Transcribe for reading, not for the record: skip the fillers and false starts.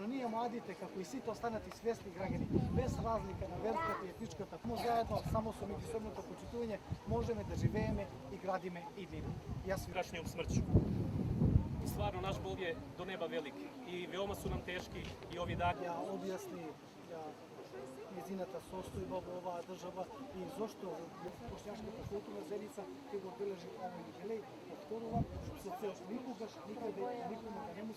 ние младите, како и сите останати свесни граѓани, без разлика на верската и етничката, заедно, само со меѓусебното почитување, можеме да живееме и градиме иднину. Јас ви Strašnim smrću. I stvarno, naš bol je do neba velik i veoma su nam teški i ovi dani. Ја објасни незината состојба во оваа држава и зошто бошњашката културна заедница ќе го одбележи овој юбилеј. Повторувам, со цел никогаш, никаде, никому да не му